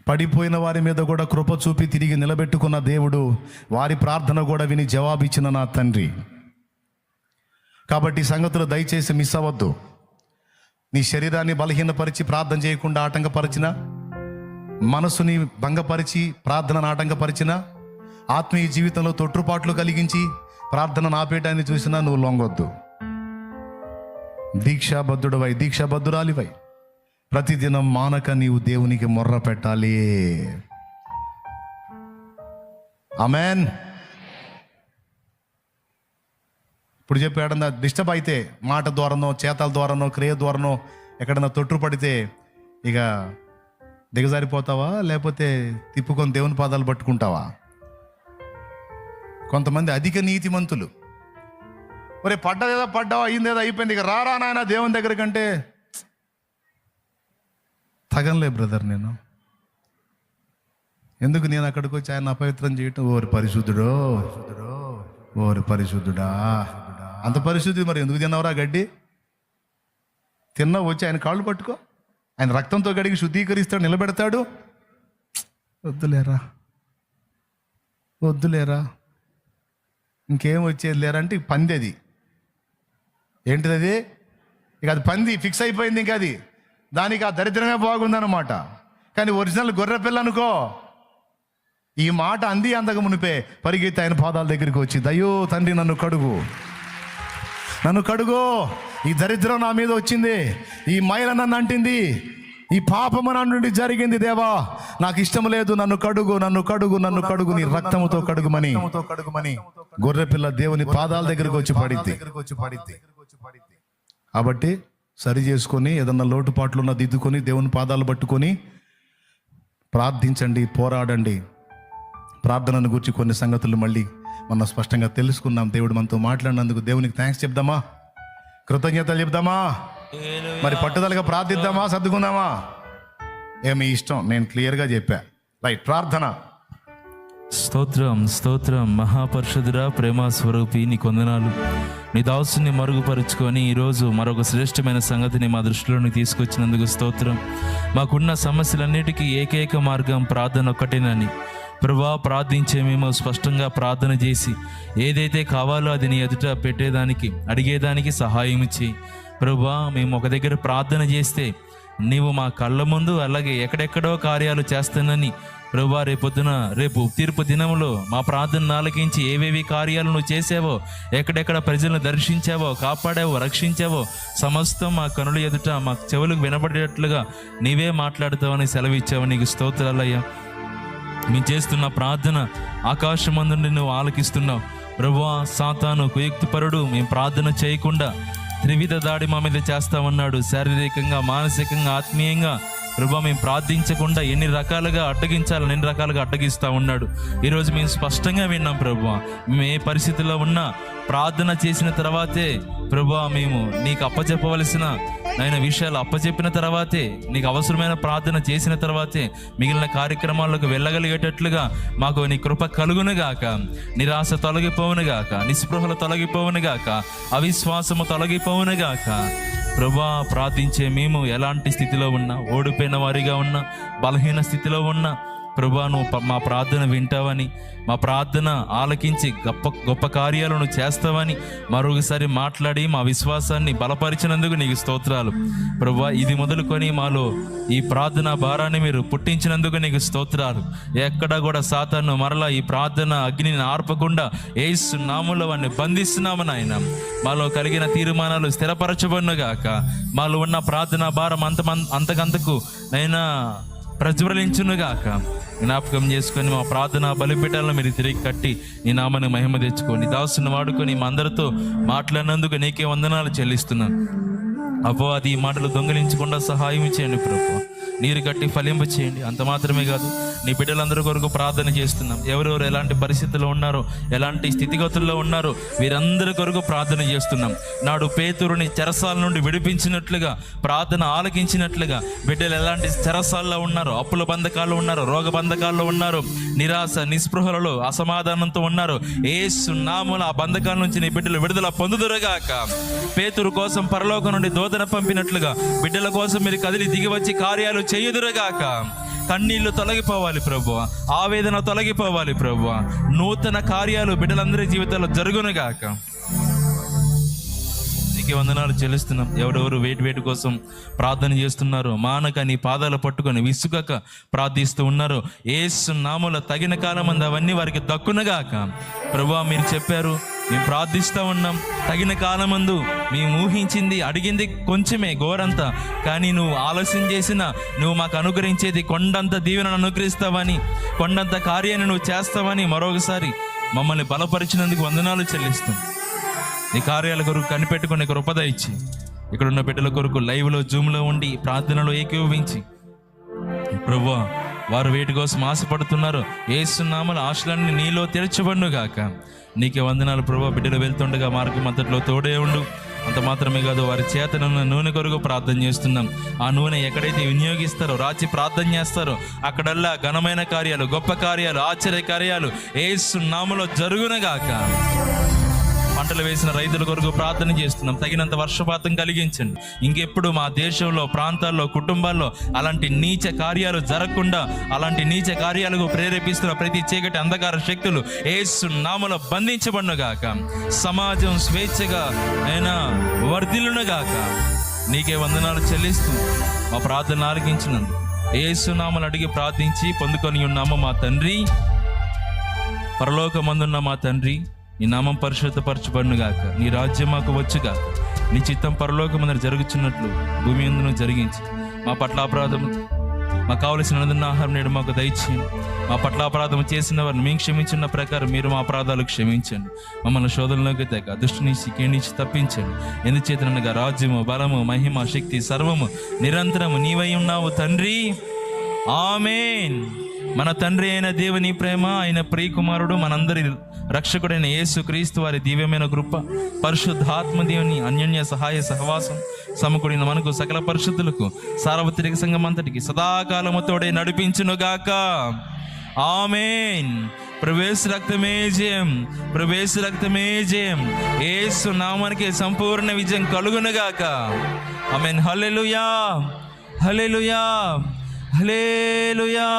పడిపోయిన వారి మీద కూడా కృప చూపి తిరిగి నిలబెట్టుకున్న దేవుడు, వారి ప్రార్థన కూడా విని జవాబిచ్చిన నా తండ్రి. కాబట్టి ఈ సంగతులు దయచేసి మిస్ అవ్వద్దు. నీ శరీరాన్ని బలహీనపరిచి ప్రార్థన చేయకుండా ఆటంకపరిచిన, మనసుని భంగపరిచి ప్రార్థనను ఆటంకపరిచిన, ఆత్మీయ జీవితంలో తొట్టుపాట్లు కలిగించి ప్రార్థన ఆపేయటాన్ని చూసినా నువ్వు లొంగొద్దు. దీక్షాబద్ధుడవై, దీక్షాబద్ధురాలివై ప్రతిదినం మానక నీవు దేవునికి మొర్ర పెట్టాలి. ఆమేన్. ఇప్పుడు చెప్పాడన్నా డిస్టర్బ్ అయితే, మాట ద్వారానో చేతల ద్వారానో క్రియ ద్వారానో ఎక్కడన్నా తొట్టుపడితే ఇక దిగజారిపోతావా, లేకపోతే తిప్పుకొని దేవుని పాదాలు పట్టుకుంటావా? కొంతమంది అధిక నీతిమంతులు, ఒరే పడ్డావా, అయిందేదో అయిపోయింది, ఇక రారా నాయన దేవుని దగ్గర కంటే తగలే బ్రదర్. నేను ఎందుకు నేను అక్కడికి వచ్చి ఆయన అపవిత్రం చేయటం? ఓరి పరిశుద్ధుడో, ఓరి పరిశుద్ధుడా, అంత పరిశుద్ధి మరి ఎందుకు తిన్నావురా గడ్డి? తిన్నావు, వచ్చి ఆయన కాళ్ళు పట్టుకో, ఆయన రక్తంతో గడిగి శుద్ధీకరిస్తాడు, నిలబెడతాడు. వద్దులేరా ఇంకేం వచ్చేది లేరా అంటే పంది. అది ఏంటిది? అది ఇక అది పంది ఫిక్స్ అయిపోయింది. ఇంకా అది దానికి ఆ దరిద్రమే బాగుందన్నమాట. కానీ ఒరిజినల్ గొర్రె పిల్ల అనుకో, ఈ మాట అంది అంతకు మునిపే పరిగెత్తి ఆయన పాదాల దగ్గరికి వచ్చి, అయ్యో తండ్రి నన్ను కడుగు, ఈ దరిద్రం నా మీద వచ్చింది, ఈ మైల నన్ను అంటింది, ఈ పాపము నా నుండి జరిగింది, దేవా నాకు ఇష్టం లేదు, నన్ను కడుగు నీ రక్తముతో కడుగుమని గొర్రెపిల్ల దేవుని పాదాల దగ్గరికి వచ్చి పడిద్ది. కాబట్టి సరి చేసుకొని, ఏదన్నా లోటుపాట్లు ఉన్న దిద్దుకొని దేవుని పాదాలు పట్టుకొని ప్రార్థించండి, పోరాడండి. ప్రార్థనను గురించి కొన్ని సంగతులు మళ్ళీ మనం స్పష్టంగా తెలుసుకున్నాం. దేవుడు మనతో మాట్లాడినందుకు దేవునికి థ్యాంక్స్ చెప్దామా, కృతజ్ఞతలు చెప్దామా, మరి పట్టుదలగా ప్రార్థిద్దామా, సర్దుకుందామా? ఏమి ఇష్టం, నేను క్లియర్గా చెప్పా. రైట్, ప్రార్థన. స్తోత్రం మహాపరిషుద్ధుడా, ప్రేమ స్వరూపి, నీ కొందనాలు. నీ దాసుని మరుగుపరుచుకొని ఈరోజు మరొక శ్రేష్టమైన సంగతిని మా దృష్టిలోకి తీసుకొచ్చినందుకు స్తోత్రం. మాకున్న సమస్యలన్నిటికీ ఏకైక మార్గం ప్రార్థన ఒక్కటేనని ప్రభువా, ప్రార్థించే మేము స్పష్టంగా ప్రార్థన చేసి ఏదైతే కావాలో అది నీ ఎదుట పెట్టేదానికి, అడిగేదానికి సహాయం ఇచ్చి ప్రభువా, మేము ఒక దగ్గర ప్రార్థన చేస్తే నీవు మా కళ్ళ ముందు అలాగే ఎక్కడెక్కడో కార్యాలు చేస్తానని ప్రభువా, రేపు తీర్పు దినంలో మా ప్రార్థన ఆలకించి ఏవేవి కార్యాలు నువ్వు చేసావో, ఎక్కడెక్కడ ప్రజలను దర్శించావో, కాపాడావో, రక్షించావో సమస్తం మా కనుల ఎదుట మా చెవులకు వినబడేటట్లుగా నీవే మాట్లాడతావని సెలవిచ్చావు. నీకు స్తోత్రాలయ్యా. మేము చేస్తున్న ప్రార్థన ఆకాశమందు నుండి నువ్వు ఆలకిస్తున్నావు ప్రభువా. సాతాను కుయుక్తిపరుడు మేము ప్రార్థన చేయకుండా త్రివిధ దాడి మా మీద చేస్తామన్నాడు. శారీరకంగా, మానసికంగా, ఆత్మీయంగా ప్రభువా, మేము ప్రార్థించకుండా ఎన్ని రకాలుగా అడ్డగిస్తూ ఉన్నాడు. ఈరోజు మేము స్పష్టంగా విన్నాం ప్రభువా, మేము ఏ పరిస్థితుల్లో ఉన్నా ప్రార్థన చేసిన తర్వాతే ప్రభువా, మేము నీకు అప్పచెప్పవలసిన విషయాలు అప్పచెప్పిన తర్వాతే, నీకు అవసరమైన ప్రార్థన చేసిన తర్వాతే మిగిలిన కార్యక్రమాలకు వెళ్ళగలిగేటట్లుగా మాకు నీ కృప కలుగునుగాక. నిరాశ తొలగిపోవునుగాక, నిస్పృహలు తొలగిపోవునుగాక, అవిశ్వాసము తొలగిపోవునుగాక. ప్రభువా, ప్రార్థించే మేము ఎలాంటి స్థితిలో ఉన్నా, ఓడిపోయిన వారిగా ఉన్నా, బలహీన స్థితిలో ఉన్నా ప్రభువా, నువ్వు మా ప్రార్థన వింటావని, మా ప్రార్థన ఆలకించి గొప్ప కార్యాలను చేస్తావని మరొకసారి మాట్లాడి మా విశ్వాసాన్ని బలపరిచినందుకు నీకు స్తోత్రాలు ప్రభువా. ఇది మొదలుకొని మాలో ఈ ప్రార్థన భారాన్ని మీరు పుట్టించినందుకు నీకు స్తోత్రాలు. ఎక్కడ కూడా సాతాను మరలా ఈ ప్రార్థన అగ్నిని ఆర్పకుండా యేసు నామములో వారిని బంధిస్తున్నాము నాయన. మాలో కలిగిన తీర్మానాలు స్థిరపరచబడునుగాక. మాలో ఉన్న ప్రార్థన భారం అంతకంతకు నైనా ప్రజ్వలించునుగాక. జ్ఞాపకం చేసుకొని మా ప్రార్థన బలిపీఠాలను మీరు తిరిగి కట్టి నీ నామాన్ని మహిమ తెచ్చుకోండి. దాసుని వాడుకొని మా అందరితో మాట్లాడినందుకు నీకే వందనాలు చెల్లిస్తున్నాను. అపవాది ఈ మాటలు దొంగిలించకుండా సహాయం చేయండి ప్రభు. నీరు కట్టి ఫలింప చేయండి. అంత మాత్రమే కాదు, నీ బిడ్డలందరి కొరకు ప్రార్థన చేస్తున్నాం. ఎవరెవరు ఎలాంటి పరిస్థితుల్లో ఉన్నారో, ఎలాంటి స్థితిగతుల్లో ఉన్నారో వీరందరి కొరకు ప్రార్థన చేస్తున్నాం. నాడు పేతురుని చెరసాల నుండి విడిపించినట్లుగా, ప్రార్థన ఆలకించినట్లుగా బిడ్డలు ఎలాంటి చెరసాల్లో ఉన్నారో, అప్పుల బంధకాల్లో ఉన్నారో, రోగ బంధకాల్లో ఉన్నారో, నిరాశ నిస్పృహలలో అసమాధానంతో ఉన్నారో, యేసు నామమున ఆ బంధకాల నుంచి నీ బిడ్డలు విడుదల పొందుదురుగాక. పేతురు కోసం పరలోకం నుండి దూతను పంపినట్లుగా బిడ్డల కోసం మీరు కదిలి దిగి వచ్చి కార్యాలు చేయుదురుగాక. కన్నీళ్లు తొలగిపోవాలి ప్రభువా, ఆవేదన తొలగిపోవాలి ప్రభువా. నూతన కార్యాలు బిడ్డలందరి జీవితాల్లో జరుగునుగాక. వందనాలు చెల్లిస్తున్నాం. ఎవరెవరు వేటి కోసం ప్రార్థన చేస్తున్నారో, మానక నీ పాదాలు పట్టుకొని విసుగక ప్రార్థిస్తూ ఉన్నారో, యేసు నామములో తగిన కాలమందు అవన్నీ వారికి దక్కునగాక. ప్రభువా, మీరు చెప్పారు, మేము ప్రార్థిస్తూ ఉన్నాం, తగిన కాలమందు మేము ఊహించింది అడిగింది కొంచెమే ఘోరంతా, కానీ నువ్వు ఆలస్యం చేసిన నువ్వు మాకు అనుగ్రహించేది కొండంత దీవెనను అనుగ్రహిస్తావని, కొండంత కార్యాన్ని నువ్వు చేస్తావని మరొకసారి మమ్మల్ని బలపరిచినందుకు వందనాలు చెల్లిస్తాం. నీ కార్యాల కొరకు కనిపెట్టుకుని కృపద ఇచ్చి, ఇక్కడున్న బిడ్డల కొరకు లైవ్లో జూమ్లో ఉండి ప్రార్థనలో ఏకీభవించి ప్రభువా, వారు వేటి కోసం ఆశపడుతున్నారు, యేసు నామములో ఆశలన్నీ నీలో తెరచబడునుగాక. నీకే వందనాలు ప్రభువా. బిడ్డలు వెళ్తుండగా మార్గం అంతట్లో తోడే ఉండు. అంత మాత్రమే కాదు, వారి చేతనున్న నూనె కొరకు ప్రార్థన చేస్తున్నాం. ఆ నూనె ఎక్కడైతే వినియోగిస్తారో, రాచి ప్రార్థన చేస్తారో అక్కడల్లా ఘనమైన కార్యాలు, గొప్ప కార్యాలు, ఆశ్చర్య కార్యాలు యేసు నామములో జరుగునుగాక. పంటలు వేసిన రైతుల కొరకు ప్రార్థన చేస్తున్నాం. తగినంత వర్షపాతం కలిగించండి. ఇంకెప్పుడు మా దేశంలో, ప్రాంతాల్లో, కుటుంబాల్లో అలాంటి నీచ కార్యాలు జరగకుండా, అలాంటి నీచ కార్యాలకు ప్రేరేపిస్తున్న ప్రతి చీకటి అంధకార శక్తులు యేసు నామములో బంధించబడునుగాక. సమాజం స్వేచ్ఛగా అయినా వర్ధిల్లునుగాక. నీకే వందనాలు చెల్లిస్తూ మా ప్రార్థన ఆలకించినందుకు యేసు నామములో అడిగి ప్రార్థించి పొందుకొని ఉన్నాము మా తండ్రి. పరలోకమందున్న మా తండ్రి, నీ నామం పరిశుద్ధపరచబడునుగాక. నీ రాజ్యం మాకు వచ్చుగాక. నీ చిత్తం పరలోకమందు జరుగుచున్నట్లు భూమి యందును జరిగించి, మా పట్ల అపరాధము, మాకు కావలసిన ఆహారం నేడు మాకు దయచేయండి. మా పట్ల అపరాధం చేసిన వారిని మేము క్షమించిన ప్రకారం మీరు మా అపరాధాలు క్షమించండి. మమ్మల్ని శోధనలోకి తెగ దుష్టు నుంచి కీడించి తప్పించండి. ఎందుచేతనగా రాజ్యము, బలము, మహిమ, శక్తి సర్వము నిరంతరము నీవై ఉన్నావు తండ్రి. ఆమేన్. మన తండ్రి అయిన దేవుని ప్రేమ, ఆయన ప్రియకుమారుడు, మనందరి రక్షకుడైన యేసు క్రీస్తు వారి దివ్యమైన కృప, పరిశుద్ధాత్మ దేవుని అన్యోన్య సహాయ సహవాసం సమకూడిన మనకు సకల పరిశుద్ధులకు సార్వత్రిక సంఘం అంతటికి సదాకాలముతోడే నడిపించునుగాక. ఆమేన్. ప్రవేశ రక్తమే జయం, ప్రవేశ రక్తమే జయం. యేసు నామానికి సంపూర్ణ విజయం కలుగునుగాక. ఆమేన్. హల్లెలూయా, హల్లెలూయా, హల్లెలూయా.